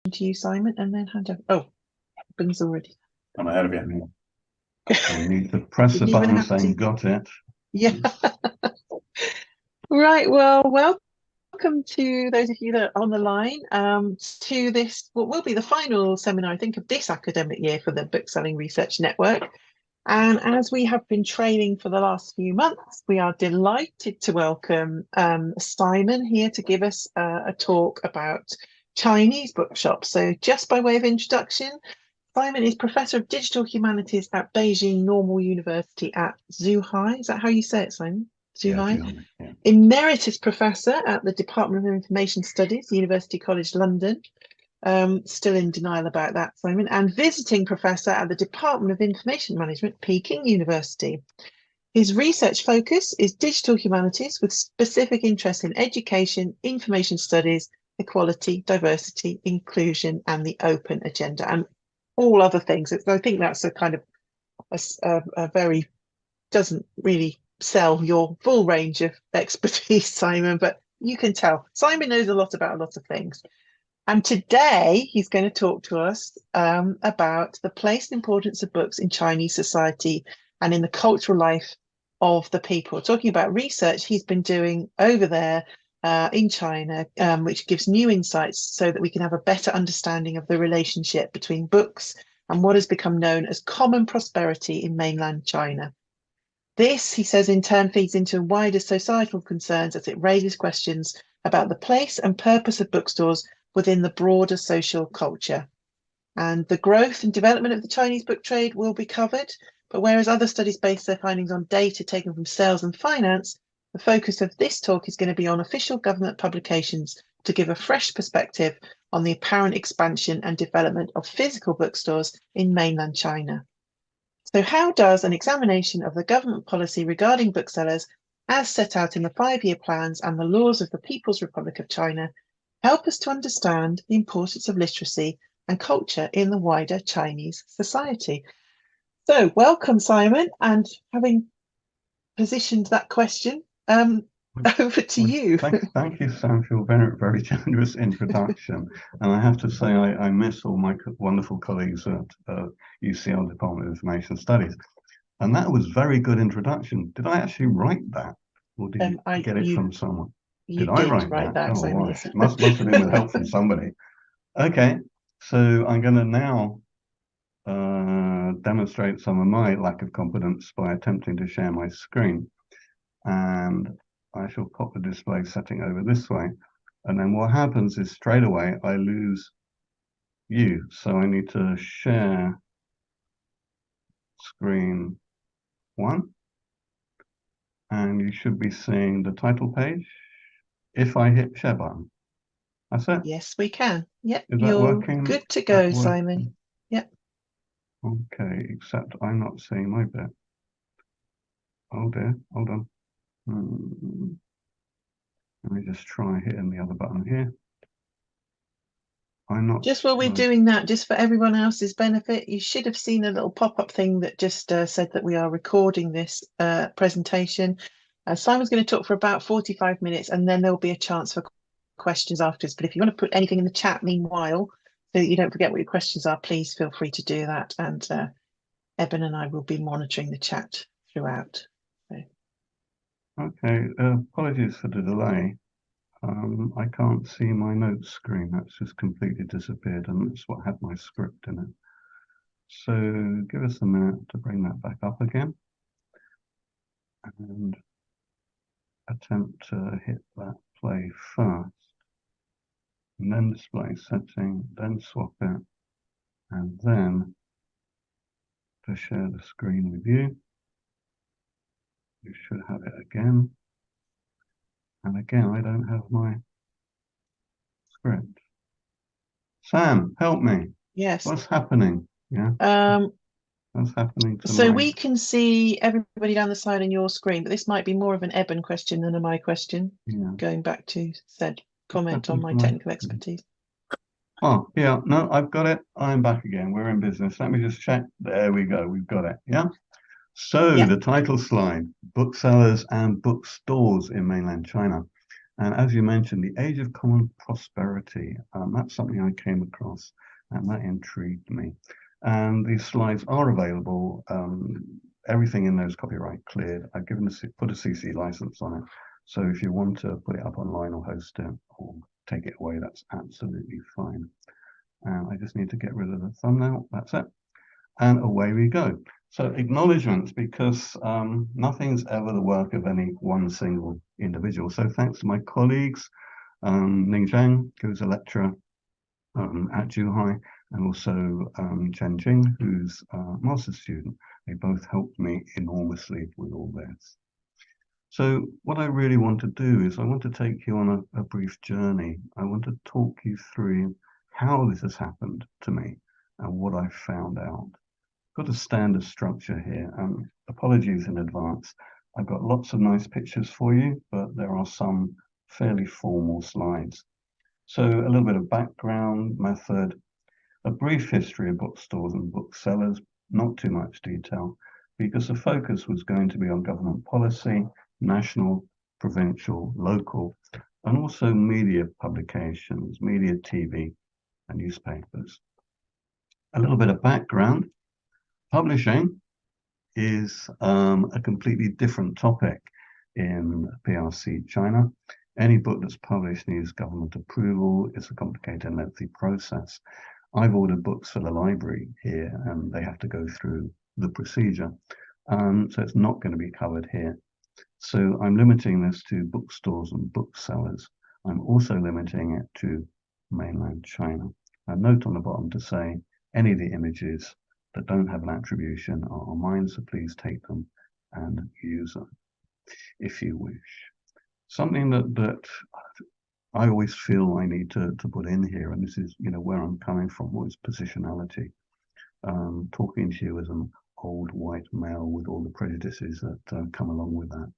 to you, Simon, and then hand over. Oh, Ben's already. I'm ahead of you. I need to press the Didn't even button have saying to. got it. Yeah. Right. Well, welcome to those of you that are on the line to this, what will be the final seminar, I think, of this academic year for the Bookselling Research Network. And as we have been training for the last few months, we are delighted to welcome Simon here to give us a talk about Chinese bookshops. So just by way of introduction, Simon is Professor of Digital Humanities at Beijing Normal University at Zhuhai. Is that how you say it, Simon? Yeah, Zhuhai. yeah. Emeritus Professor at the Department of Information Studies, University College London. Still in denial about that, Simon. And Visiting Professor at the Department of Information Management, Peking University. His research focus is digital humanities with specific interest in education, information studies, equality, diversity, inclusion, and the open agenda, and all other things. I think that's a kind of a very, doesn't really sell your full range of expertise, Simon, but you can tell Simon knows a lot about a lot of things. And today he's going to talk to us about the place and importance of books in Chinese society and in the cultural life of the people. Talking about research he's been doing over there in China, which gives new insights so that we can have a better understanding of the relationship between books and what has become known as common prosperity in mainland China. This, he says, in turn feeds into wider societal concerns as it raises questions about the place and purpose of bookstores within the broader social culture. And the growth and development of the Chinese book trade will be covered, but whereas other studies base their findings on data taken from sales and finance, the focus of this talk is going to be on official government publications to give a fresh perspective on the apparent expansion and development of physical bookstores in mainland China. So how does an examination of the government policy regarding booksellers, as set out in the 5-year plans and the laws of the People's Republic of China, help us to understand the importance of literacy and culture in the wider Chinese society? So welcome, Simon, and having positioned that question, over to Well, you. thank you, Sam, for your very, very generous introduction. And I have to say, I miss all my wonderful colleagues at UCL Department of Information Studies. And that was very good introduction. Did I actually write that? Or did you get it from someone? You Did I did write write that? that, Oh, Simon. well, Yes. must have been with help from somebody. Okay, so I'm going to now demonstrate some of my lack of confidence by attempting to share my screen. And I shall pop the display setting over this way. And then what happens is straight away I lose you. So I need to share screen 1. And you should be seeing the title page if I hit share button. That's it. Yes, we can. Yep, Is that you're working? good to go, Simon. Yep. Okay, except I'm not seeing my bit. Oh dear, hold on. Let me just try hitting the other button here. I'm not. Just while we're doing that, just for everyone else's benefit, you should have seen a little pop-up thing that just said that we are recording this presentation. Simon's going to talk for about 45 minutes and then there'll be a chance for questions afterwards. But if you want to put anything in the chat meanwhile, so that you don't forget what your questions are, please feel free to do that. And Eben and I will be monitoring the chat throughout. So. Okay, apologies for the delay. I can't see my notes screen. That's just completely disappeared, and that's what had my script in it. So give us a minute to bring that back up again and attempt to hit that play first, and then display setting, then swap it, and then to share the screen with you. You should have it again. And again, I don't have my script. Sam, help me. Yes. What's happening? Yeah. What's happening to So my... we can see everybody down the side on your screen, but this might be more of an Eben question than a my question. Yeah. Going back to said comment on my technical expertise. Oh, yeah, no, I've got it. I'm back again. We're in business. Let me just check. There we go. We've got it. Yeah. So the title slide, Booksellers and Bookstores in mainland China. And as you mentioned, the age of common prosperity, that's something I came across and that intrigued me. And these slides are available. Everything in there is copyright cleared. I've put a CC license on it. So if you want to put it up online or host it or take it away, that's absolutely fine. And I just need to get rid of the thumbnail. That's it. And away we go. So acknowledgements, because nothing's ever the work of any one single individual. So thanks to my colleagues, Ning Zhang, who's a lecturer at Zhuhai, and also Chen Jing, who's a master's student. They both helped me enormously with all this. So what I really want to do is I want to take you on a brief journey. I want to talk you through how this has happened to me and what I found out. Got a standard structure here. Apologies in advance. I've got lots of nice pictures for you, but there are some fairly formal slides. So a little bit of background, method, a brief history of bookstores and booksellers, not too much detail, because the focus was going to be on government policy, national, provincial, local, and also media publications, media, TV, and newspapers. A little bit of background. Publishing is a completely different topic in PRC China. Any book that's published needs government approval. It's a complicated and lengthy process. I've ordered books for the library here and they have to go through the procedure. So it's not going to be covered here. So I'm limiting this to bookstores and booksellers. I'm also limiting it to mainland China. A note on the bottom to say any of the images that don't have an attribution are mine, so please take them and use them if you wish. Something that I always feel I need to put in here, and this is where I'm coming from, what is positionality. Talking to you as an old white male with all the prejudices that come along with that.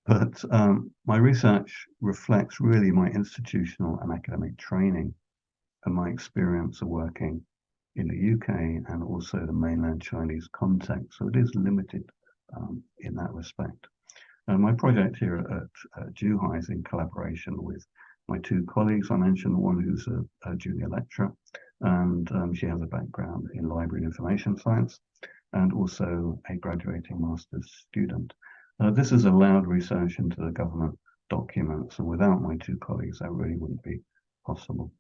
But my research reflects really my institutional and academic training and my experience of working in the UK and also the mainland Chinese context. So it is limited in that respect. And my project here at Zhuhai is in collaboration with my two colleagues. I mentioned one who's a junior lecturer, and she has a background in library and information science, and also a graduating master's student. This has allowed research into the government documents, and without my two colleagues, that really wouldn't be possible.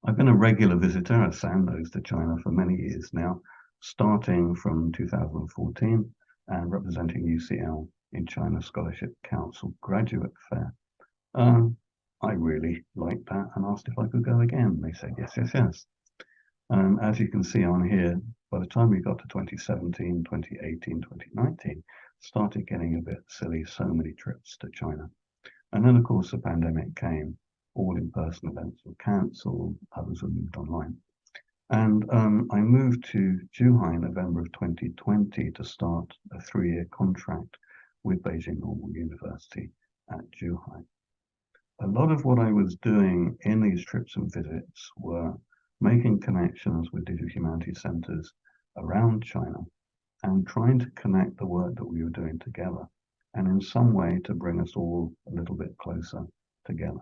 I've been a regular visitor, a sandnose, to China for many years now, starting from 2014 and representing UCL in China Scholarship Council Graduate Fair. I really liked that and asked if I could go again. They said yes, yes, yes. As you can see on here, by the time we got to 2017, 2018, 2019, started getting a bit silly, so many trips to China. And then, of course, the pandemic came. All in-person events were cancelled, others were moved online. And I moved to Zhuhai in November of 2020 to start a 3-year contract with Beijing Normal University at Zhuhai. A lot of what I was doing in these trips and visits were making connections with digital humanities centres around China and trying to connect the work that we were doing together and in some way to bring us all a little bit closer together.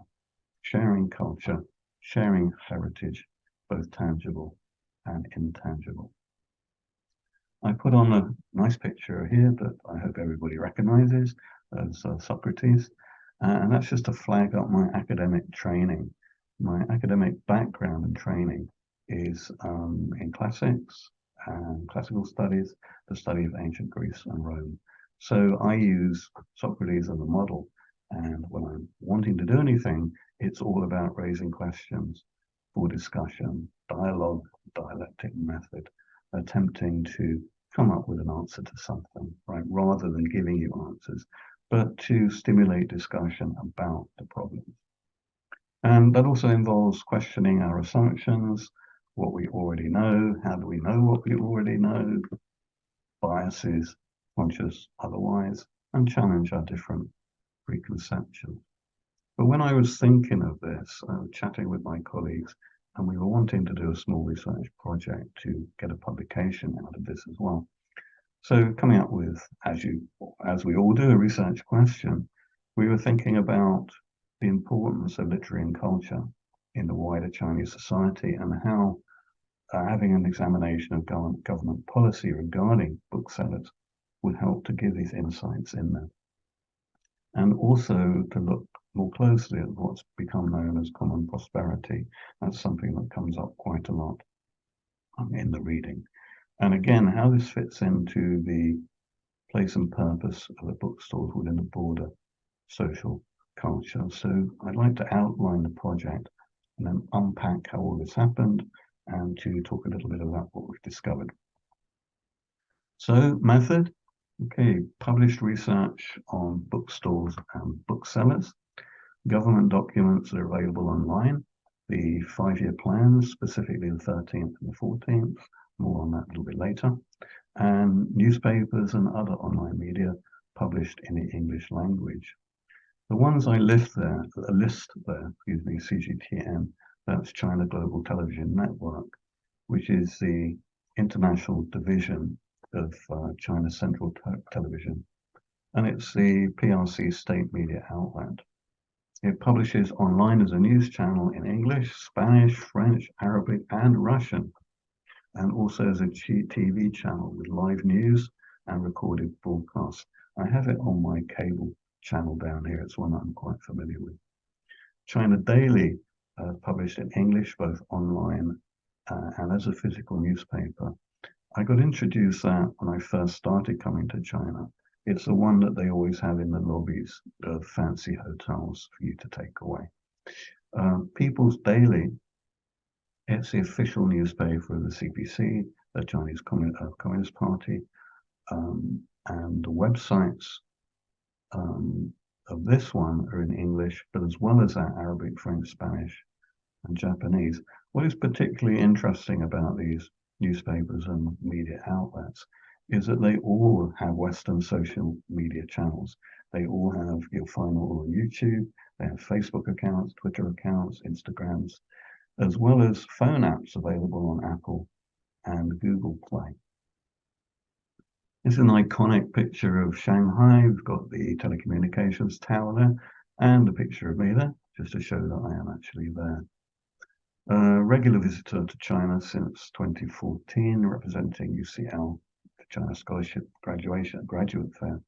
Sharing culture, sharing heritage, both tangible and intangible. I put on a nice picture here that I hope everybody recognizes as Socrates, and that's just to flag up my academic training. My academic background and training is in classics and classical studies, the study of ancient Greece and Rome. So I use Socrates as a model, and when I'm wanting to do anything, it's all about raising questions for discussion, dialogue, dialectic method, attempting to come up with an answer to something, right? Rather than giving you answers, but to stimulate discussion about the problems. And that also involves questioning our assumptions, what we already know, how do we know what we already know, biases, conscious otherwise, and challenge our different preconceptions. But when I was thinking of this, chatting with my colleagues, and we were wanting to do a small research project to get a publication out of this as well. So coming up with, as we all do, a research question, we were thinking about the importance of literary and culture in the wider Chinese society, and how having an examination of government policy regarding booksellers would help to give these insights in there. And also to look more closely at what's become known as common prosperity. That's something that comes up quite a lot in the reading. And again, how this fits into the place and purpose of the bookstores within the broader social culture. So I'd like to outline the project and then unpack how all this happened and to talk a little bit about what we've discovered. So method, okay, published research on bookstores and booksellers, government documents are available online, the 5-year plans, specifically the 13th and the 14th, more on that a little bit later, and newspapers and other online media published in the English language. The ones I list there, CGTN, that's China Global Television Network, which is the international division of China Central Television, and it's the PRC state media outlet. It publishes online as a news channel in English, Spanish, French, Arabic, and Russian, and also as a TV channel with live news and recorded broadcasts. I have it on my cable channel down here. It's one that I'm quite familiar with. China Daily, published in English, both online and as a physical newspaper. I got introduced that when I first started coming to China. It's the one that they always have in the lobbies of fancy hotels for you to take away. People's Daily, it's the official newspaper of the CPC, the Chinese Communist Party, and the websites of this one are in English, but as well as that, Arabic, French, Spanish, and Japanese. What is particularly interesting about these newspapers and media outlets is that they all have Western social media channels. They all have, you'll find all on YouTube, they have Facebook accounts, Twitter accounts, Instagrams, as well as phone apps available on Apple and Google Play. This is an iconic picture of Shanghai. We've got the telecommunications tower there and a picture of me there, just to show that I am actually there. Regular visitor to China since 2014, representing UCL, the China Scholarship Graduate Fair.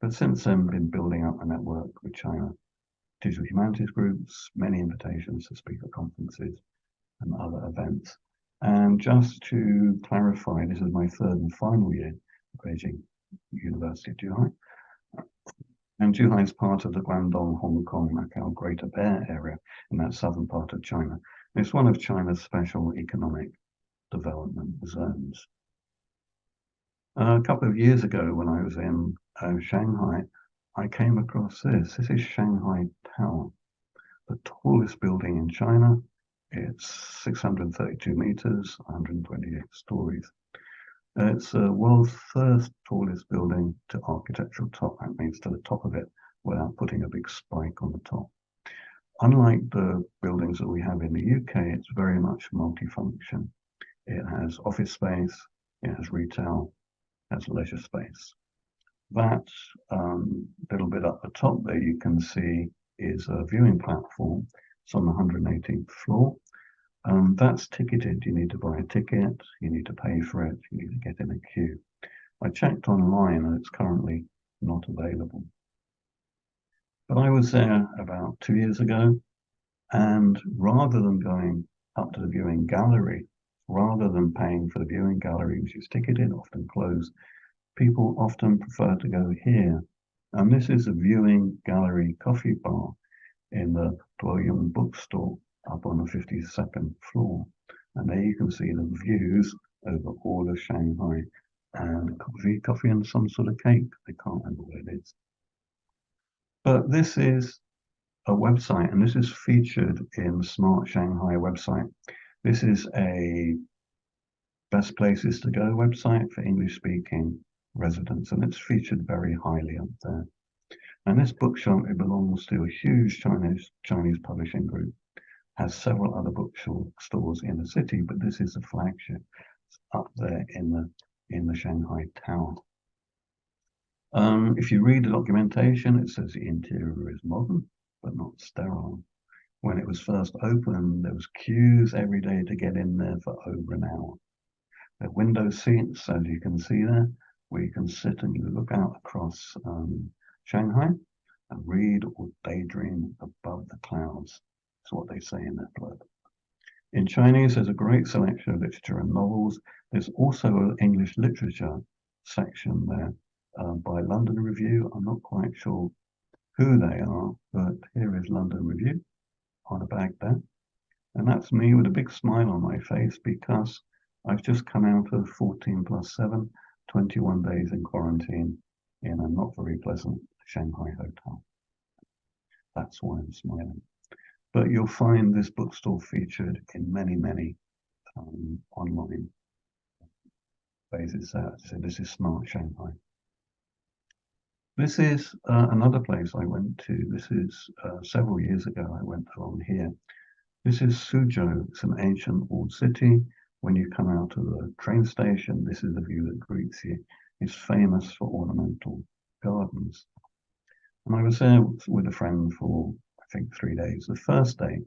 But since then, been building up a network with China Digital Humanities groups, many invitations to speak at conferences and other events. And just to clarify, this is my third and final year at Beijing University of Zhuhai. And Zhuhai is part of the Guangdong, Hong Kong, Macau Greater Bay Area in that southern part of China. It's one of China's special economic development zones. A couple of years ago, when I was in Shanghai, I came across this. This is Shanghai Tower, the tallest building in China. It's 632 meters, 128 stories. It's the world's first tallest building to architectural top. That means to the top of it without putting a big spike on the top. Unlike the buildings that we have in the UK, it's very much multifunction. It has office space, it has retail, it has leisure space. That little bit up the top there you can see is a viewing platform. It's on the 118th floor. That's ticketed. You need to buy a ticket, you need to pay for it, you need to get in a queue. I checked online and it's currently not available. But I was there about 2 years ago, and rather than going up to the viewing gallery, rather than paying for the viewing gallery, which is ticketed, often closed, people often prefer to go here. And this is a viewing gallery coffee bar in the Guoyong bookstore up on the 52nd floor. And there you can see the views over all of Shanghai, and coffee and some sort of cake. I can't remember what it is. But this is a website, and this is featured in the Smart Shanghai website. This is a best places to go website for English-speaking residents, and it's featured very highly up there. And this bookshop, it belongs to a huge Chinese publishing group, has several other bookstores in the city, but this is the flagship. It's up there in the Shanghai Tower. If you read the documentation, it says the interior is modern. but not sterile. When it was first opened, there was queues every day to get in there for over an hour. There are window seats, as you can see there, where you can sit and you look out across Shanghai and read or daydream above the clouds. That's what they say in their blurb. In Chinese, there's a great selection of literature and novels. There's also an English literature section there by London Review. I'm not quite sure who they are, but here is London Review on a bag there. And that's me with a big smile on my face because I've just come out of 14+7, 21 days in quarantine in a not very pleasant Shanghai hotel. That's why I'm smiling. But you'll find this bookstore featured in many online places. So this is Smart Shanghai. This is another place I went to. This is several years ago I went along here. This is Suzhou. It's an ancient walled city. When you come out of the train station, this is the view that greets you. It's famous for ornamental gardens. And I was there with a friend for, I think, 3 days. The first day,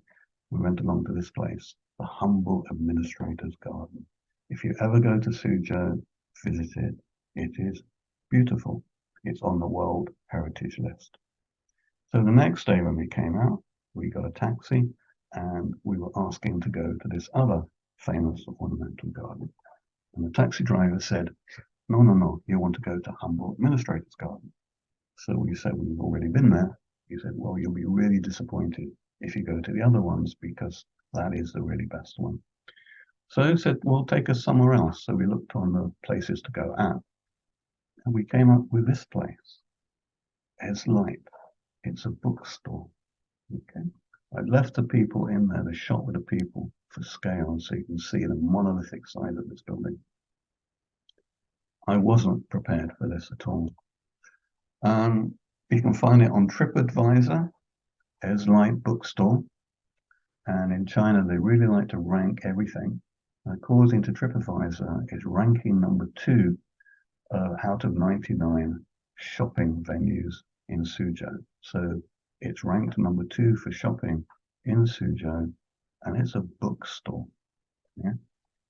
we went along to this place, the Humble Administrator's Garden. If you ever go to Suzhou, visit it. It is beautiful. It's on the World Heritage List. So the next day when we came out, we got a taxi and we were asking to go to this other famous ornamental garden. And the taxi driver said, no, you want to go to Humble Administrator's Garden. So we said, we've already been there. He said, well, you'll be really disappointed if you go to the other ones because that is the really best one. So he said, well, take us somewhere else. So we looked on the places to go at. And we came up with this place. It's light. It's a bookstore. Okay. I've left the people in there, the shot with the people for scale so you can see the monolithic side of this building. I wasn't prepared for this at all. You can find it on TripAdvisor as Light Bookstore. And in China, they really like to rank everything. According to TripAdvisor, it's ranking number 2 out of 99 shopping venues in Suzhou. So it's ranked number 2 for shopping in Suzhou, and it's a bookstore. Yeah.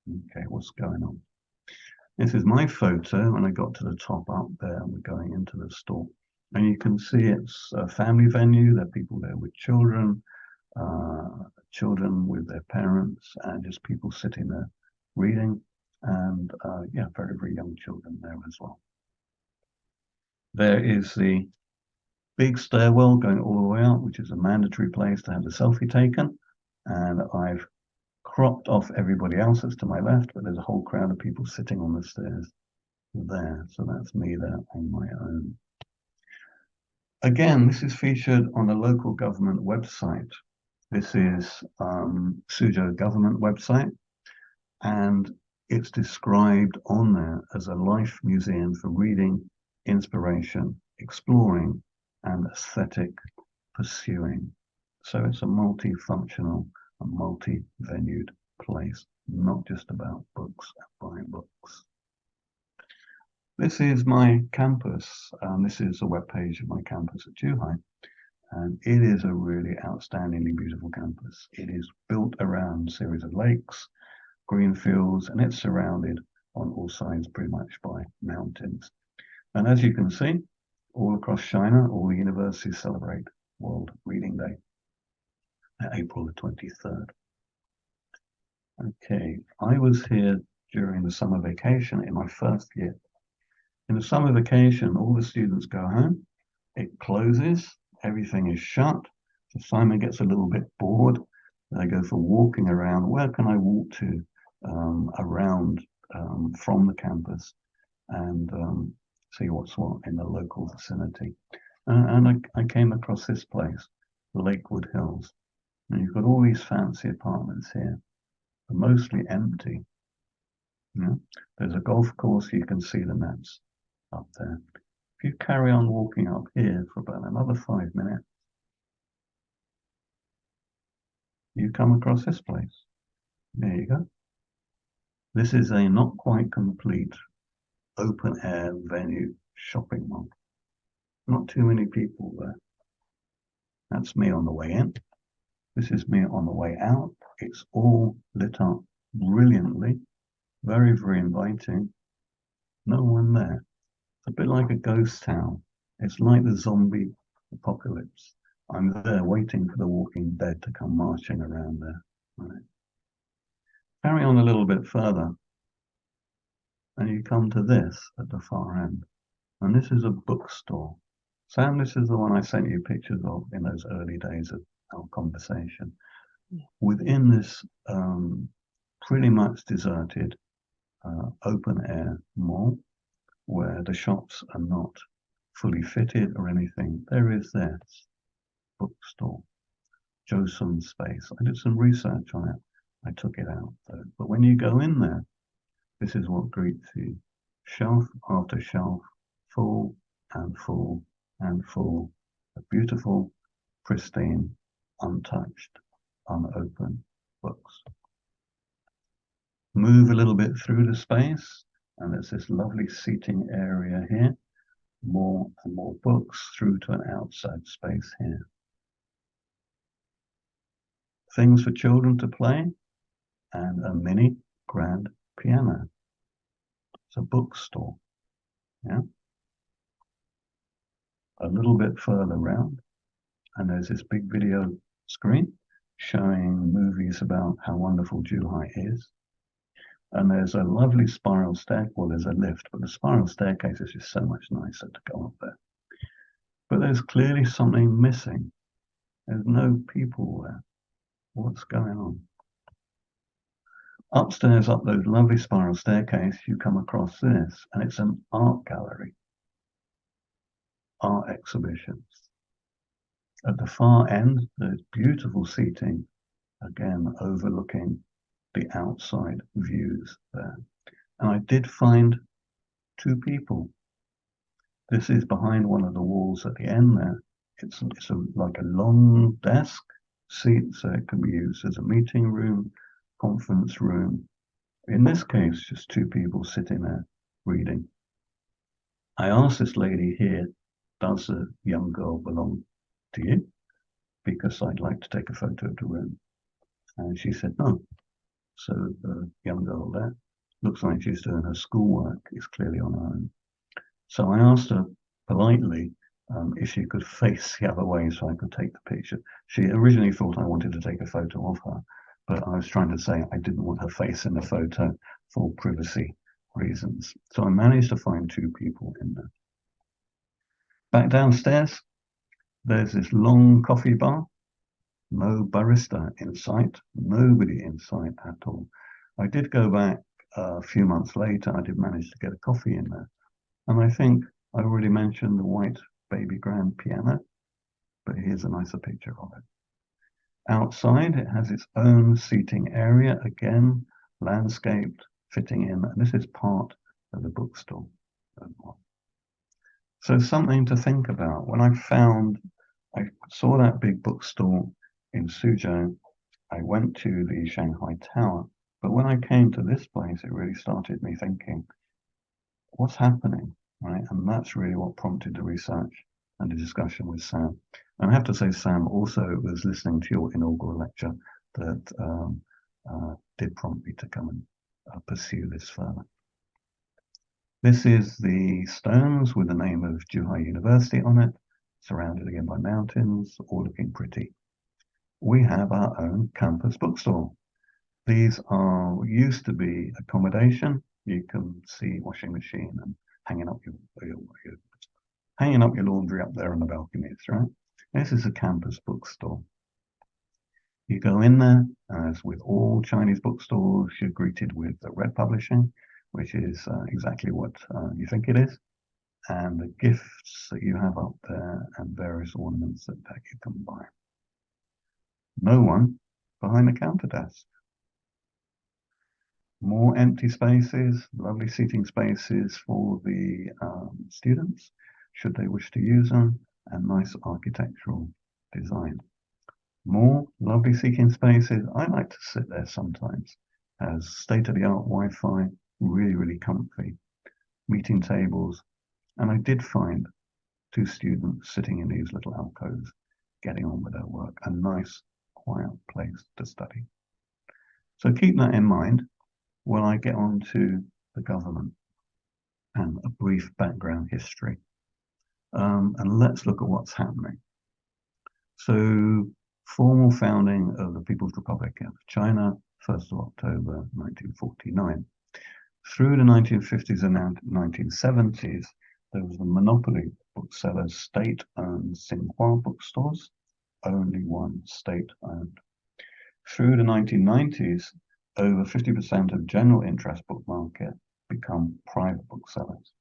Okay, what's going on? This is my photo when I got to the top up there and we're going into the store. And you can see it's a family venue. There are people there with children, children with their parents, and just people sitting there reading. And yeah, very, very young children there as well. There is the big stairwell going all the way up, which is a mandatory place to have the selfie taken. And I've cropped off everybody else that's to my left, but there's a whole crowd of people sitting on the stairs there. So that's me there on my own. Again, this is featured on a local government website. This is Suzhou government website, and it's described on there as a life museum for reading, inspiration, exploring, and aesthetic pursuing. So it's a multifunctional and multi-venued place, not just about books and buying books. This is my campus. This is a webpage of my campus at Zhuhai, and it is a really outstandingly beautiful campus. It is built around a series of lakes, green fields, and it's surrounded on all sides pretty much by mountains. And as you can see, all across China, all the universities celebrate World Reading Day, April the 23rd. Okay, I was here during the summer vacation in my first year. In the summer vacation, all the students go home, it closes, everything is shut. So Simon gets a little bit bored. They go for walking around. Where can I walk to around from the campus and see what's what in the local vicinity? And I came across this place, the Lakewood Hills. And you've got all these fancy apartments here, they're mostly empty. You know? There's a golf course, you can see the nets up there. If you carry on walking up here for about another 5 minutes, you come across this place. There you go. This is a not quite complete open air venue shopping mall. Not too many people there. That's me on the way in. This is me on the way out. It's all lit up brilliantly, very, very inviting. No one there. It's a bit like a ghost town. It's like the zombie apocalypse. I'm there waiting for the Walking Dead to come marching around there. Right. Carry on a little bit further, and you come to this at the far end. And this is a bookstore. Sam, this is the one I sent you pictures of in those early days of our conversation. Within this pretty much deserted open air mall, where the shops are not fully fitted or anything, there is this bookstore, Joseon Space. I did some research on it. I took it out though. But when you go in there, this is what greets you. Shelf after shelf, full and full and full of beautiful, pristine, untouched, unopened books. Move a little bit through the space, and there's this lovely seating area here. More and more books through to an outside space here. Things for children to play, and a mini grand piano. It's a bookstore. Yeah. A little bit further round, and there's this big video screen showing movies about how wonderful Zhuhai is. And there's a lovely spiral staircase. Well, there's a lift, but the spiral staircase is just so much nicer to go up there. But there's clearly something missing. There's no people there. What's going on? Upstairs, up those lovely spiral staircase, you come across this, and it's an art gallery, art exhibitions. At the far end, there's beautiful seating, again overlooking the outside views there. And I did find two people. This is behind one of the walls at the end there. It's like a long desk seat, so it can be used as a meeting room, conference room. In this case, just two people sitting there reading. I asked this lady here, does the young girl belong to you? Because I'd like to take a photo of the room. And she said no. So the young girl there looks like she's doing her schoolwork, is clearly on her own. So I asked her politely if she could face the other way so I could take the picture. She originally thought I wanted to take a photo of her, but I was trying to say I didn't want her face in the photo for privacy reasons. So I managed to find two people in there. Back downstairs, there's this long coffee bar. No barista in sight, nobody in sight at all. I did go back a few months later. I did manage to get a coffee in there. And I think I already mentioned the white baby grand piano, but here's a nicer picture of it. Outside, it has its own seating area, again, landscaped, fitting in, and this is part of the bookstore. So something to think about. When I saw that big bookstore in Suzhou, I went to the Shanghai Tower, but when I came to this place, it really started me thinking, what's happening, right? And that's really what prompted the research and the discussion with Sam. And I have to say, Sam also was listening to your inaugural lecture that did prompt me to come and pursue this further. This is the stones with the name of Zhuhai University on it, surrounded again by mountains, all looking pretty. We have our own campus bookstore. These used to be accommodation. You can see washing machine and hanging up your laundry up there on the balconies, right? This is a campus bookstore. You go in there, as with all Chinese bookstores, you're greeted with the red publishing, which is exactly what you think it is, and the gifts that you have up there and various ornaments that you can buy. No one behind the counter desk. More empty spaces, lovely seating spaces for the students, should they wish to use them, and nice architectural design. More lovely seating spaces. I like to sit there sometimes, as state-of-the-art Wi-Fi, really, really comfy. Meeting tables, and I did find two students sitting in these little alcoves. getting on with their work, a nice, quiet place to study. So keep that in mind when I get on to the government and a brief background history. And let's look at what's happening. So, formal founding of the People's Republic of China, 1st of October 1949. Through the 1950s and 1970s, there was the monopoly booksellers, state-owned Tsinghua bookstores, only one state-owned. Through the 1990s, over 50% of general interest book market become private booksellers.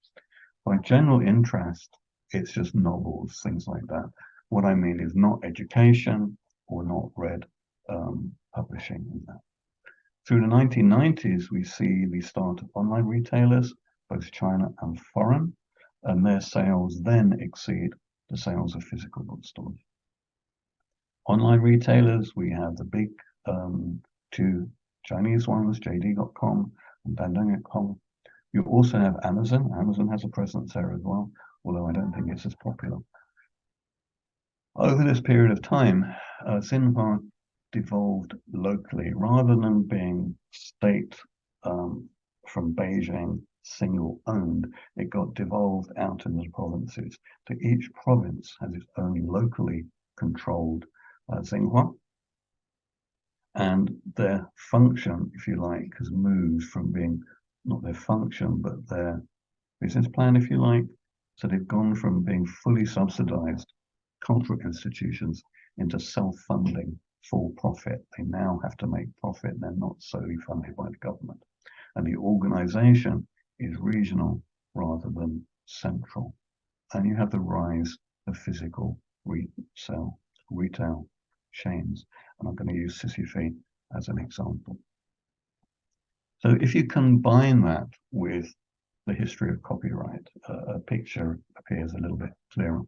By general interest, it's just novels, things like that. What I mean is not education or not read publishing and that. Through the 1990s, we see the start of online retailers, both China and foreign, and their sales then exceed the sales of physical bookstores. Online retailers, we have the big two Chinese ones, JD.com and Bandung.com. You also have Amazon. Amazon has a presence there as well, although I don't think it's as popular. Over this period of time, Xinhua devolved locally rather than being state from Beijing single owned. It got devolved out into the provinces. So each province has its own locally controlled Xinhua, and their function, if you like, has moved from being not their function but their business plan, if you like. So they've gone from being fully subsidized cultural institutions into self-funding for profit. They now have to make profit. They're not solely funded by the government. And the organization is regional rather than central. And you have the rise of physical retail chains. And I'm going to use Sisyphe as an example. So if you combine that with the history of copyright, a picture appears a little bit clearer.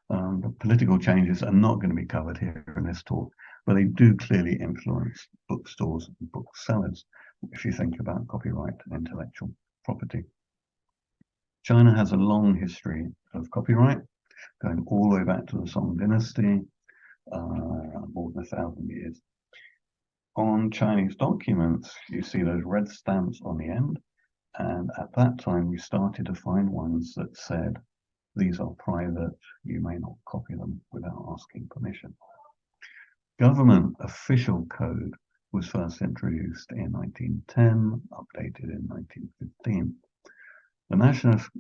The political changes are not going to be covered here in this talk, but they do clearly influence bookstores and booksellers if you think about copyright and intellectual property. China has a long history of copyright, going all the way back to the Song Dynasty, more than 1,000 years. On Chinese documents, you see those red stamps on the end, and at that time we started to find ones that said, these are private, you may not copy them without asking permission. Government official code was first introduced in 1910, updated in 1915. The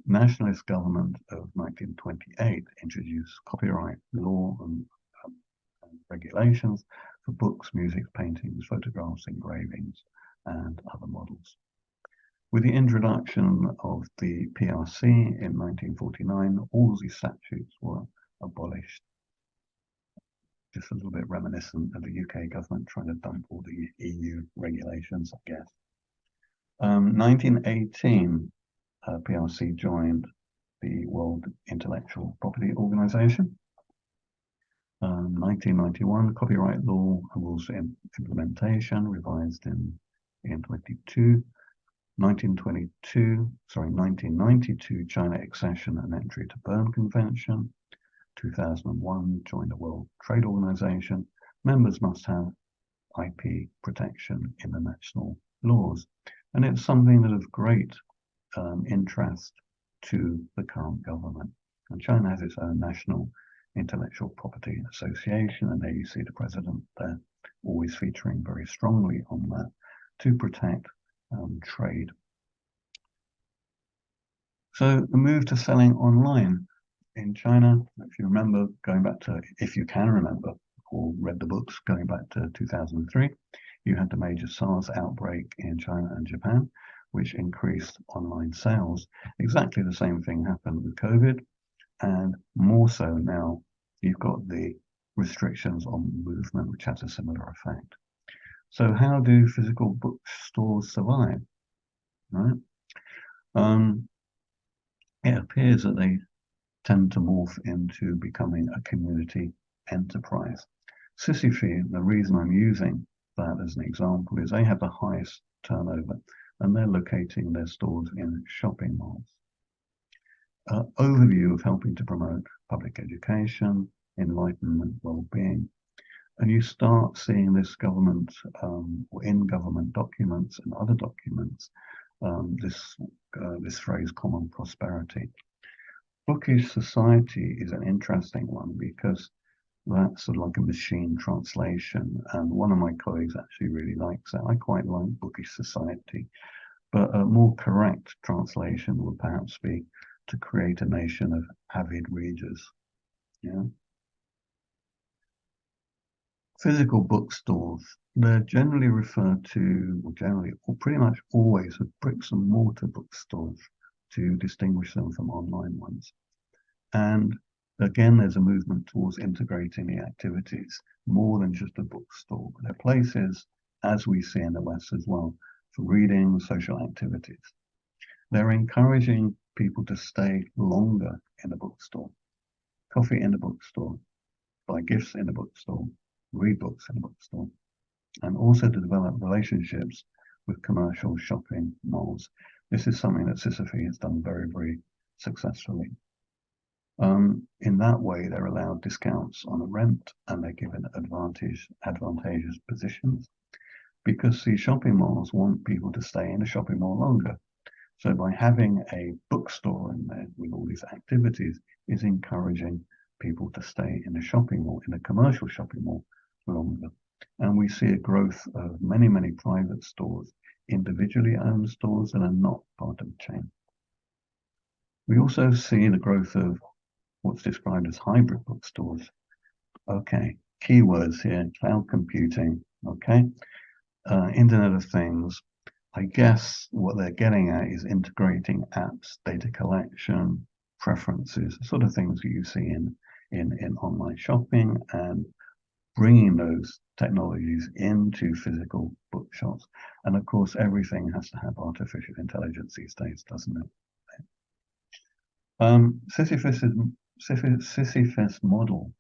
nationalist government of 1928 introduced copyright law and regulations for books, music, paintings, photographs, engravings, and other models. With the introduction of the PRC in 1949, all these statutes were abolished. Just a little bit reminiscent of the UK government trying to dump all the EU regulations, I guess. 1918, PRC joined the World Intellectual Property Organization. 1991, copyright law rules implementation revised in 22. 1992, China accession and entry to Berne Convention. 2001, joined the World Trade Organization. Members must have IP protection in the national laws. And it's something that of great interest to the current government. And China has its own national intellectual property association, and there you see the president there always featuring very strongly on that to protect trade. So the move to selling online in China, if you remember, going back to, if you can remember or read the books going back to 2003, you had the major SARS outbreak in China and Japan, which increased online sales. Exactly the same thing happened with COVID, and more so now you've got the restrictions on movement, which has a similar effect. So how do physical bookstores survive? Right? It appears that they tend to morph into becoming a community enterprise. Sisyphe, the reason I'm using that as an example is they have the highest turnover, and they're locating their stores in shopping malls. Overview of helping to promote public education, enlightenment, well-being. And you start seeing this government, or in government documents and other documents, this phrase, common prosperity. Bookish society is an interesting one because that's sort of like a machine translation. And one of my colleagues actually really likes that. I quite like bookish society, but a more correct translation would perhaps be to create a nation of avid readers. Yeah. Physical bookstores, they're generally referred to, or generally, or pretty much always, as bricks and mortar bookstores to distinguish them from online ones. And again, there's a movement towards integrating the activities more than just a bookstore. They're places, as we see in the West as well, for reading, social activities. They're encouraging people to stay longer in a bookstore, coffee in a bookstore, buy gifts in a bookstore, read books in a bookstore, and also to develop relationships with commercial shopping malls. This is something that Sisyphe has done very, very successfully. In that way, they're allowed discounts on a rent, and they're given advantageous positions, because the shopping malls want people to stay in a shopping mall longer. So by having a bookstore in there with all these activities is encouraging people to stay in a shopping mall, in a commercial shopping mall, longer. And we see a growth of many, many private stores, individually owned stores that are not part of a chain. We also see the growth of what's described as hybrid bookstores. Okay, keywords here, cloud computing, okay, Internet of Things. I guess what they're getting at is integrating apps, data collection, preferences, sort of things that you see in online shopping, and bringing those technologies into physical bookshops. And of course, everything has to have artificial intelligence these days, doesn't it? Sisyphus model.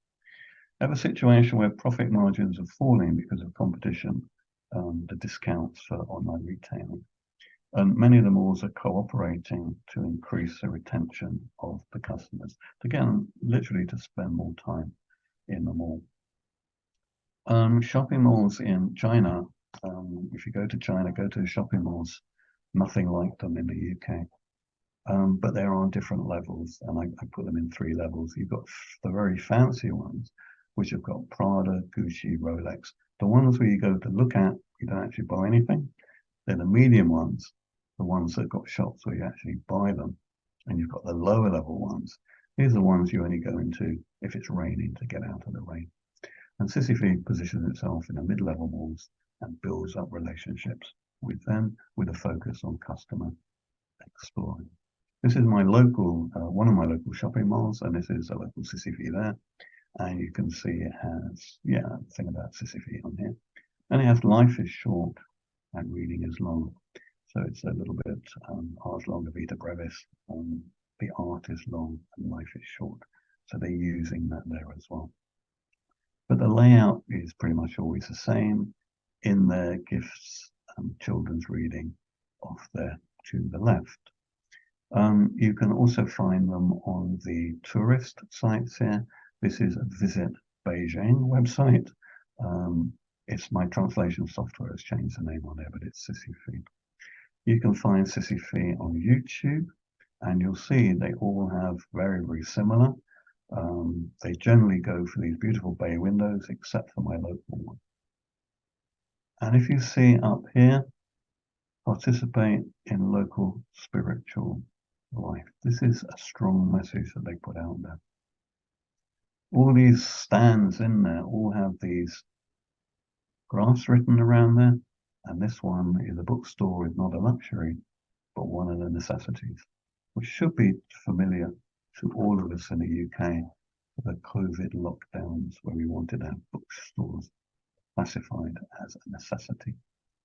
Have a situation where profit margins are falling because of competition, the discounts for online retailing. And many of the malls are cooperating to increase the retention of the customers, to get them literally to spend more time in the mall. Shopping malls in China, if you go to China, go to shopping malls, nothing like them in the UK. But there are different levels, and I put them in 3 levels. You've got the very fancy ones, which have got Prada, Gucci, Rolex. The ones where you go to look at, you don't actually buy anything. They're the medium ones, the ones that got shops where you actually buy them. And you've got the lower level ones. These are the ones you only go into if it's raining, to get out of the rain. And Sisyphe positions itself in the mid-level malls and builds up relationships with them, with a focus on customer exploring. This is my local, one of my local shopping malls, and this is a local Sisyphe there. And you can see it has, a thing about Sisyphe on here. And it has life is short and reading is long. So it's a little bit ars longa vita brevis. The art is long and life is short. So they're using that there as well. But the layout is pretty much always the same. In their gifts, children's reading off there to the left. You can also find them on the tourist sites here. This is a Visit Beijing website. It's my translation software has changed the name on there, but it's Sisyphe. You can find Sisyphe on YouTube, and you'll see they all have very, very similar. They generally go for these beautiful bay windows, except for my local one. And if you see up here, participate in local spiritual life. This is a strong message that they put out there. All these stands in there all have these graphs written around there, and this one is a bookstore is not a luxury, but one of the necessities, which should be familiar to all of us in the UK, the COVID lockdowns where we wanted to have bookstores classified as a necessity.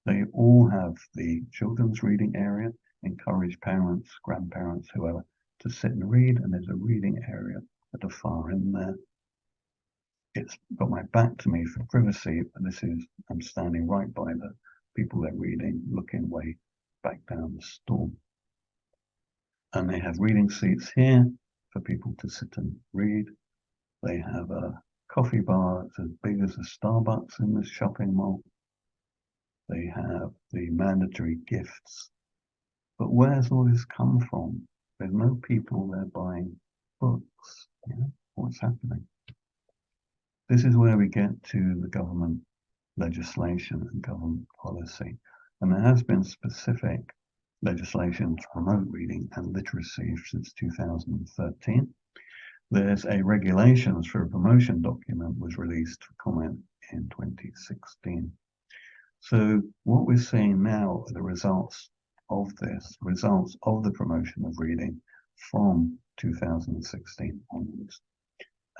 They all have the children's reading area, encourage parents, grandparents, whoever, to sit and read, and there's a reading area at the far end there. It's got my back to me for privacy, but this is, I'm standing right by the people they're reading, looking way back down the store. And they have reading seats here for people to sit and read. They have a coffee bar that's as big as a Starbucks in this shopping mall. They have the mandatory gifts. But where's all this come from? There's no people there buying books. Yeah? What's happening? This is where we get to the government legislation and government policy. And there has been specific legislation to promote reading and literacy since 2013. There's a regulations for a promotion document was released for comment in 2016. So what we're seeing now are the results of this, results of the promotion of reading from 2016 onwards.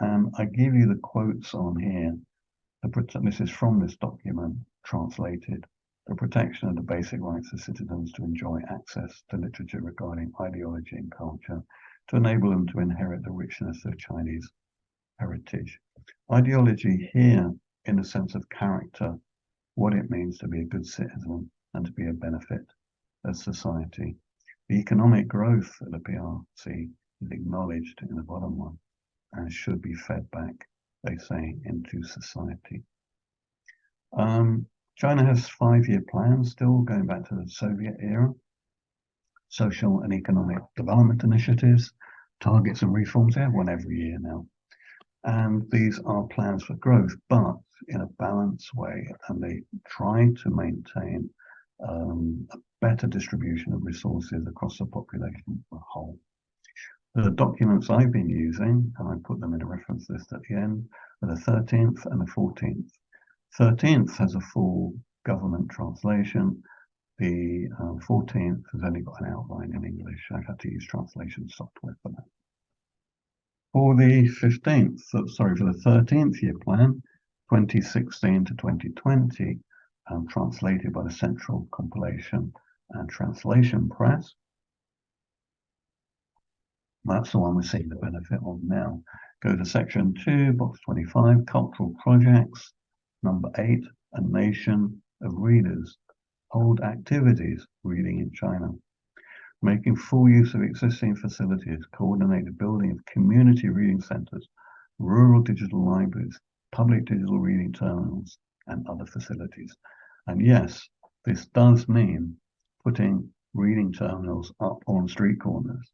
I give you the quotes on here. This is from this document, translated. The protection of the basic rights of citizens to enjoy access to literature regarding ideology and culture, to enable them to inherit the richness of Chinese heritage. Ideology here, in the sense of character, what it means to be a good citizen and to be a benefit of society. The economic growth of the PRC is acknowledged in the bottom one and should be fed back, they say, into society. China has 5-year plans still going back to the Soviet era. Social and economic development initiatives, targets and reforms. They have one every year now. And these are plans for growth, but in a balanced way. And they try to maintain a better distribution of resources across the population as a whole. The documents I've been using, and I put them in a reference list at the end, are the 13th and the 14th. 13th has a full government translation. The 14th has only got an outline in English. I've had to use translation software for that. For the 13th year plan, 2016 to 2020, translated by the Central Compilation and Translation Press. That's the one we're seeing the benefit of now. Go to section 2, box 25, cultural projects. Number 8, a nation of readers. Hold activities, reading in China. Making full use of existing facilities, coordinate the building of community reading centers, rural digital libraries, public digital reading terminals, and other facilities. And yes, this does mean putting reading terminals up on street corners.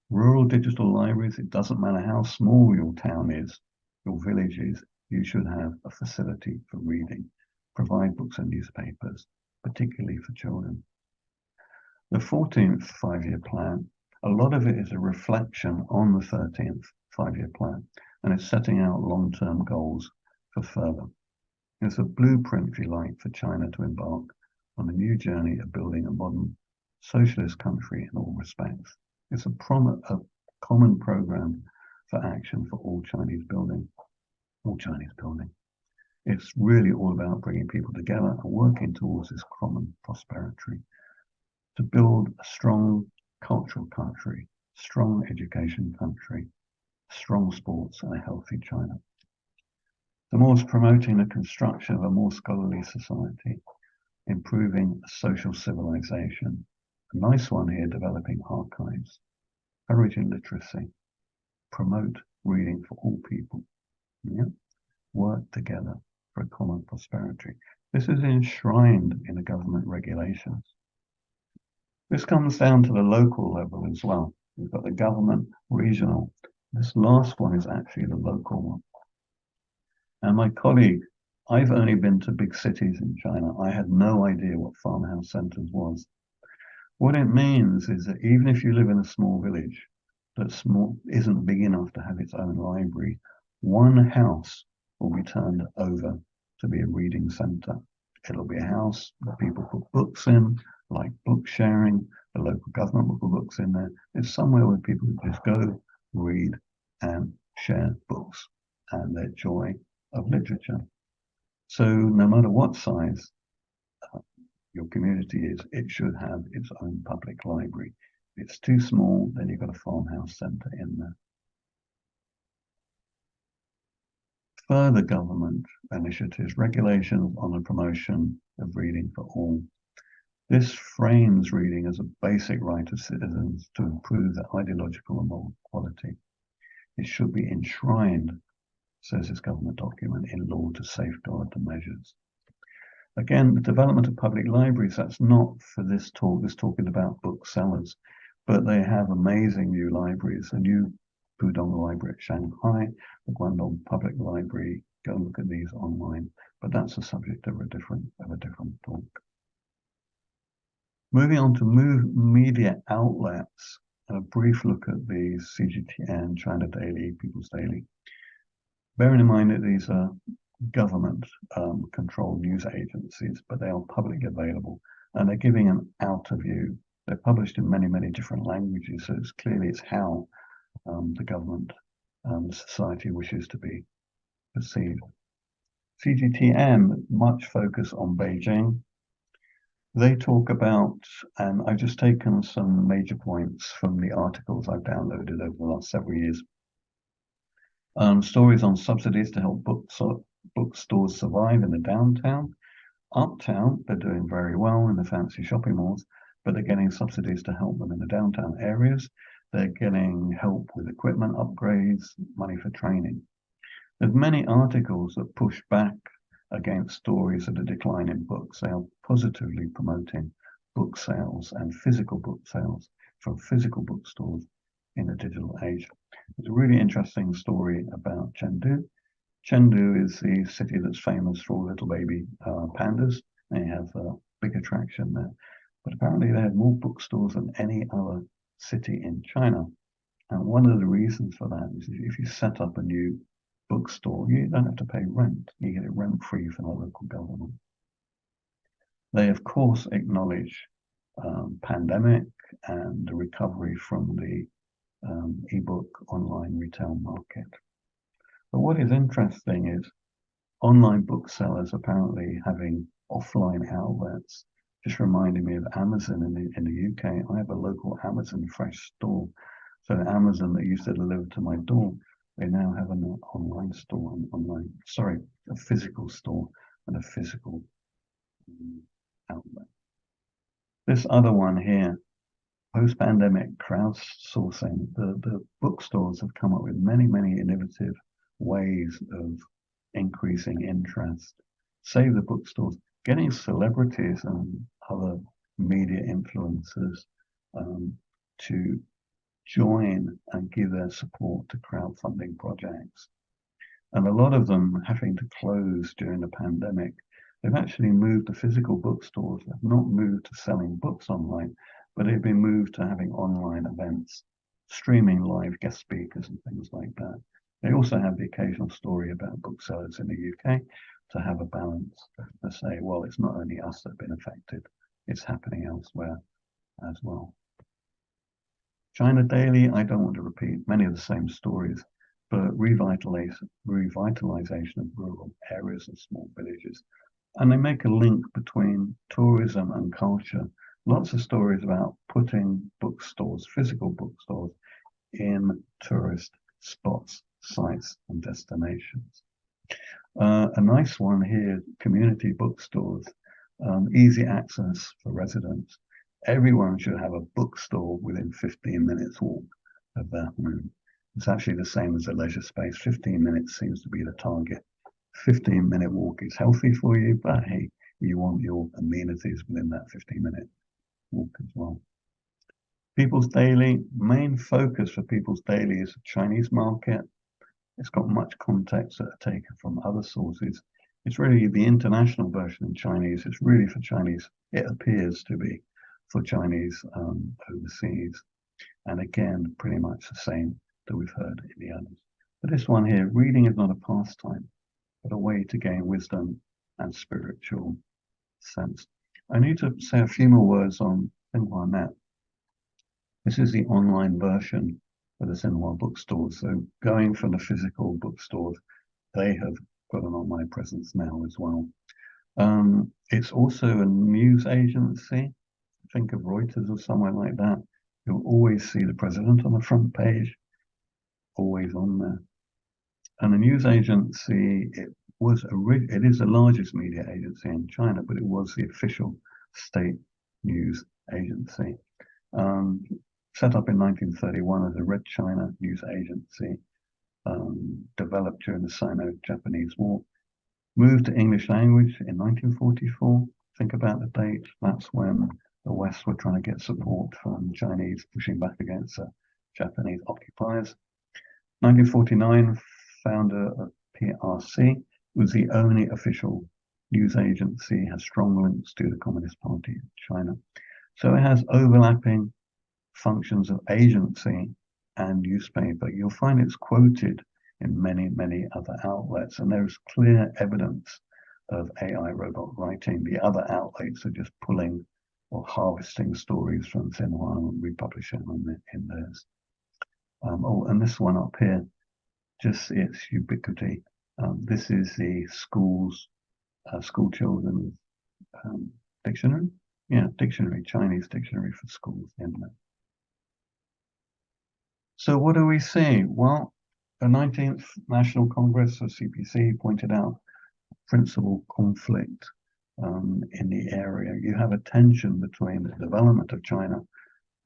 Rural digital libraries, it doesn't matter how small your town is, your village is, you should have a facility for reading. Provide books and newspapers, particularly for children. The 14th 5-year plan, a lot of it is a reflection on the 13th 5-year plan, and it's setting out long-term goals for further. It's a blueprint, if you like, for China to embark on a new journey of building a modern socialist country in all respects. It's a common program for action for all Chinese building. It's really all about bringing people together and working towards this common prosperity, to build a strong cultural country, strong education country, strong sports, and a healthy China. The more is promoting the construction of a more scholarly society, improving social civilization. A nice one here, developing archives, encouraging literacy, promote reading for all people. Yeah? Work together for a common prosperity. This is enshrined in the government regulations. This comes down to the local level as well. We've got the government, regional. This last one is actually the local one. And my colleague, I've only been to big cities in China. I had no idea what farmhouse centers was. What it means is that even if you live in a small village that isn't big enough to have its own library, one house will be turned over to be a reading center. It'll be a house that people put books in, like book sharing. The local government will put books in there. It's somewhere where people can just go, read, and share books and their joy of literature. So no matter what size your community is, it should have its own public library. If it's too small, then you've got a farmhouse centre in there. Further government initiatives, regulations on the promotion of reading for all. This frames reading as a basic right of citizens to improve their ideological and moral quality. It should be enshrined says this government document, in law to safeguard the measures. Again, the development of public libraries, that's not for this talk. This talk is about booksellers, but they have amazing new libraries. A new Pudong Library at Shanghai, the Guangdong Public Library. Go and look at these online, but that's the subject of a different talk. Moving on to media outlets, a brief look at the CGTN, China Daily, People's Daily. Bearing in mind that these are government-controlled news agencies, but they are publicly available, and they're giving an outer view. They're published in many, many different languages, so it's how the government and society wishes to be perceived. CGTN, much focus on Beijing. They talk about, and I've just taken some major points from the articles I've downloaded over the last several years. Stories on subsidies to help bookstores survive in the downtown. Uptown, they're doing very well in the fancy shopping malls, but they're getting subsidies to help them in the downtown areas. They're getting help with equipment upgrades, money for training. There's many articles that push back against stories of the decline in books. They are positively promoting book sales and physical book sales from physical bookstores in the digital age. There's a really interesting story about Chengdu. Chengdu is the city that's famous for little baby pandas. They have a big attraction there. But apparently they have more bookstores than any other city in China. And one of the reasons for that is if you set up a new bookstore, you don't have to pay rent. You get it rent-free from the local government. They, of course, acknowledge pandemic and the recovery from the ebook online retail market. But what is interesting is online booksellers apparently having offline outlets. Just reminding me of Amazon in the UK. I have a local Amazon Fresh store. So Amazon that used to deliver to my door, they now have an online store, a physical store and a physical outlet. This other one here, post-pandemic crowdsourcing. The bookstores have come up with many, many innovative ways of increasing interest. Save the bookstores, getting celebrities and other media influencers to join and give their support to crowdfunding projects. And a lot of them having to close during the pandemic, they've actually moved to physical bookstores. They've not moved to selling books online, but they've been moved to having online events, streaming live guest speakers and things like that. They also have the occasional story about booksellers in the UK to have a balance, to say, well, it's not only us that have been affected, it's happening elsewhere as well. China Daily, I don't want to repeat many of the same stories, but revitalization of rural areas and small villages. And they make a link between tourism and culture. Lots of stories about putting bookstores, physical bookstores, in tourist spots, sites, and destinations. A nice one here, community bookstores, easy access for residents. Everyone should have a bookstore within 15 minutes walk of their home. It's actually the same as a leisure space. 15 minutes seems to be the target. 15-minute walk is healthy for you, but hey, you want your amenities within that 15-minute walk as well. People's Daily, main focus for People's Daily is the Chinese market. It's got much context that are taken from other sources. It's really the international version in Chinese. It's really for Chinese. It appears to be for Chinese overseas. And again, pretty much the same that we've heard in the others. But this one here, reading is not a pastime, but a way to gain wisdom and spiritual sense. I need to say a few more words on Xinhua Net. This is the online version of the Xinhua bookstores. So going from the physical bookstores, they have got an online presence now as well. It's also a news agency. Think of Reuters or somewhere like that. You'll always see the president on the front page, always on there. And the news agency, it is the largest media agency in China, but it was the official state news agency. Set up in 1931 as a Red China news agency. developed during the Sino-Japanese War. Moved to English language in 1944. Think about the date. That's when the West were trying to get support from the Chinese pushing back against the Japanese occupiers. 1949, founder of PRC, was the only official news agency, has strong links to the Communist Party of China. So it has overlapping functions of agency and newspaper. You'll find it's quoted in many, many other outlets, and there's clear evidence of AI robot writing. The other outlets are just pulling or harvesting stories from Xinhua and republishing them in theirs. And this one up here, just its ubiquity. This is the school children's dictionary. Yeah, dictionary, Chinese dictionary for schools in there. So what do we see? Well, the 19th National Congress of CPC pointed out principal conflict in the area. You have a tension between the development of China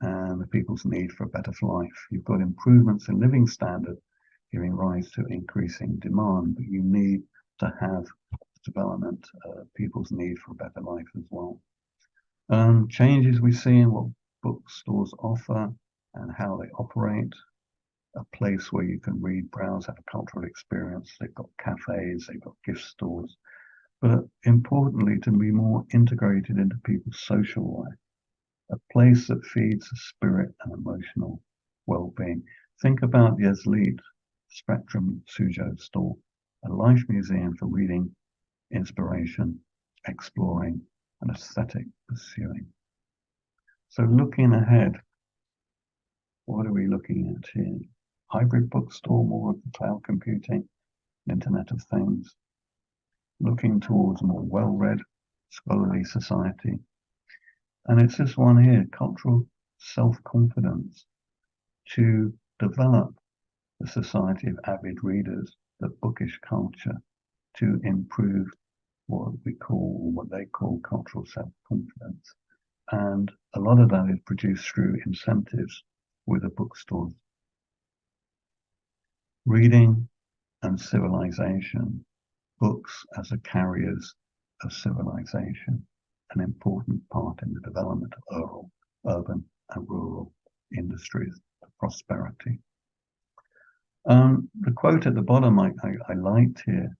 and the people's need for a better life. You've got improvements in living standard giving rise to increasing demand, but you need to have development, people's need for a better life as well. Changes we see in what bookstores offer and how they operate. A place where you can read, browse, have a cultural experience. They've got cafes, they've got gift stores, but importantly, to be more integrated into people's social life. A place that feeds the spirit and emotional well-being. Think about the Asleep Spectrum Suzhou store, a life museum for reading, inspiration, exploring, and aesthetic pursuing. So looking ahead, what are we looking at here? Hybrid bookstore, more of the cloud computing, Internet of Things, looking towards a more well-read, scholarly society. And it's this one here, cultural self-confidence, to develop the society of avid readers, the bookish culture, to improve what they call cultural self-confidence. And a lot of that is produced through incentives with the bookstores. Reading and civilization, books as the carriers of civilization, an important part in the development of urban and rural industries of prosperity. The quote at the bottom I liked here: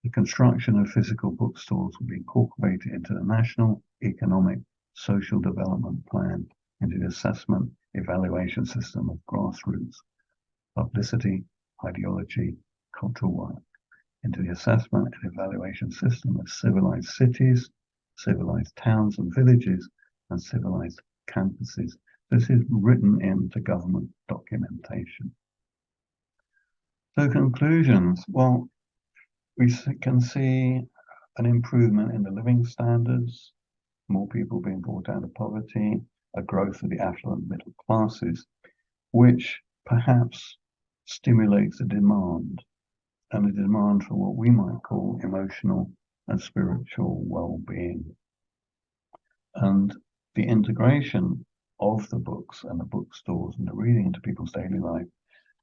the construction of physical bookstores will be incorporated into the National Economic Social Development Plan, into the assessment evaluation system of grassroots publicity, ideology, cultural work, into the assessment and evaluation system of civilized cities, civilized towns and villages, and civilized campuses. This is written into government documentation. So conclusions, well, we can see an improvement in the living standards, more people being brought out of poverty, a growth of the affluent middle classes, which perhaps stimulates the demand, and the demand for what we might call emotional and spiritual well-being. And the integration of the books and the bookstores and the reading into people's daily life,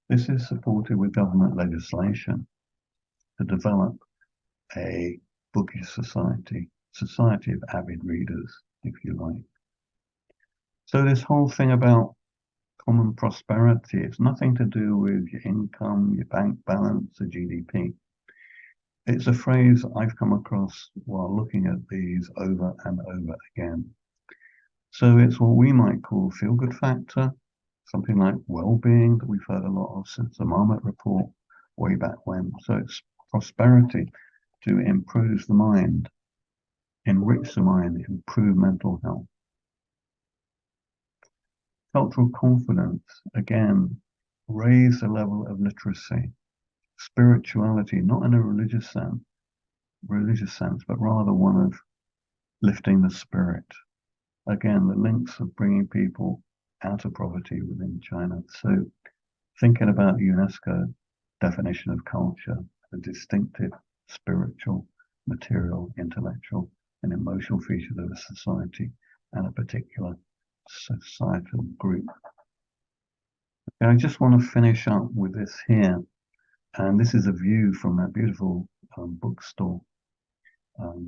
this is supported with government legislation to develop a bookish society of avid readers, if you like. So this whole thing about common prosperity, it's nothing to do with your income, your bank balance, the GDP. It's a phrase I've come across while looking at these over and over again. So it's what we might call feel-good factor, something like well-being that we've heard a lot of since the Marmot report way back when. So it's prosperity to improve the mind, enrich the mind, improve mental health. Cultural confidence, again, raise the level of literacy. Spirituality, not in a religious sense, but rather one of lifting the spirit. Again, the links of bringing people out of poverty within China. So thinking about the UNESCO definition of culture, the distinctive spiritual, material, intellectual, and emotional features of a society and a particular societal group. And I just want to finish up with this here. And this is a view from that beautiful bookstore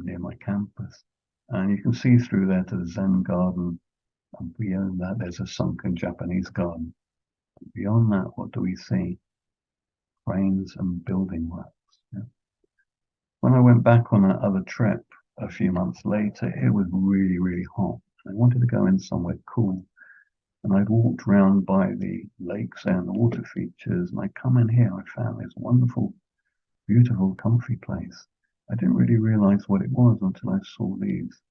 near my campus. And you can see through there to the Zen garden. And beyond that, there's a sunken Japanese garden. And beyond that, what do we see? Cranes and building works. Yeah. When I went back on that other trip a few months later, it was really, really hot. I wanted to go in somewhere cool. And I'd walked round by the lakes and the water features, and I come in here, I found this wonderful, beautiful, comfy place. I didn't really realize what it was until I saw these.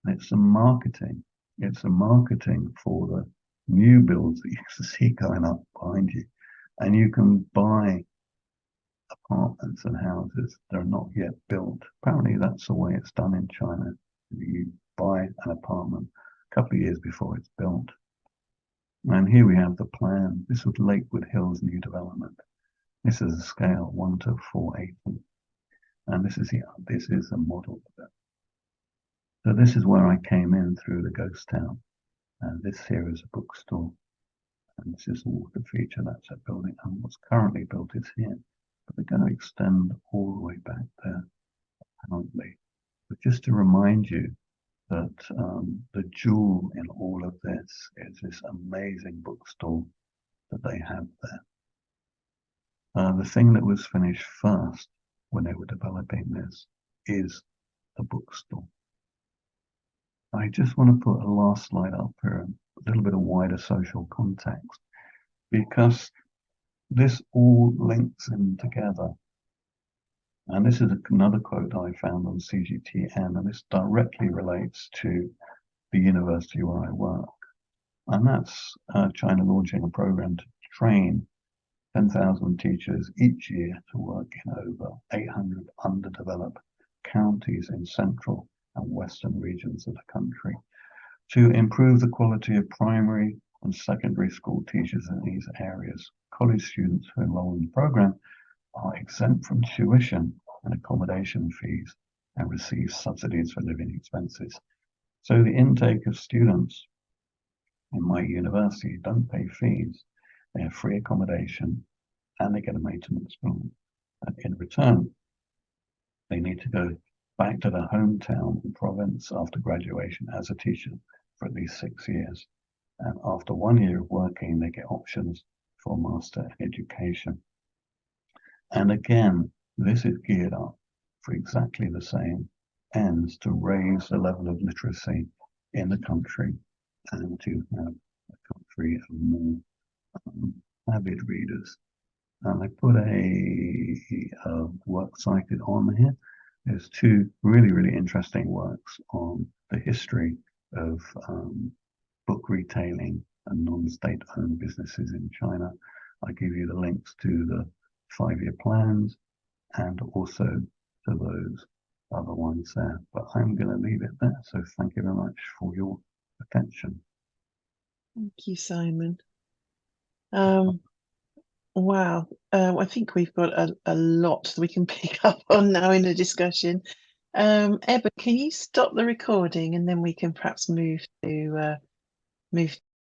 And it's some marketing. It's a marketing for the new builds that you can see going up behind you. And you can buy apartments and houses that are not yet built. Apparently that's the way it's done in China. You buy an apartment a couple of years before it's built. And here we have the plan. This was Lakewood Hills new development. This is a scale 1 to 480. And this is a model of it. So this is where I came in through the ghost town. And this here is a bookstore. And this is the water feature, that's a building. And what's currently built is here. But they're going to extend all the way back there, apparently. But just to remind you that the jewel in all of this is this amazing bookstore that they have there. The thing that was finished first when they were developing this is the bookstore. I just want to put a last slide up here, a little bit of wider social context, because this all links in together. And this is another quote I found on CGTN, and this directly relates to the university where I work. And that's China launching a program to train 10,000 teachers each year to work in over 800 underdeveloped counties in central and western regions of the country to improve the quality of primary and secondary school teachers in these areas. College students who enroll in the program are exempt from tuition and accommodation fees and receive subsidies for living expenses. So the intake of students in my university don't pay fees. They have free accommodation and they get a maintenance grant. And in return, they need to go back to their hometown and province after graduation as a teacher for at least 6 years. And after 1 year of working, they get options for master education. And again, this is geared up for exactly the same ends, to raise the level of literacy in the country and to have a country of more avid readers. And I put a work cited on here. There's two really, really interesting works on the history of book retailing and non-state owned businesses in China. I give you the links to the 5-year plans and also to those other ones there. But I'm going to leave it there. So thank you very much for your attention. Thank you, Simon. Wow. I think we've got a lot that we can pick up on now in the discussion. Ebba, can you stop the recording and then we can perhaps move to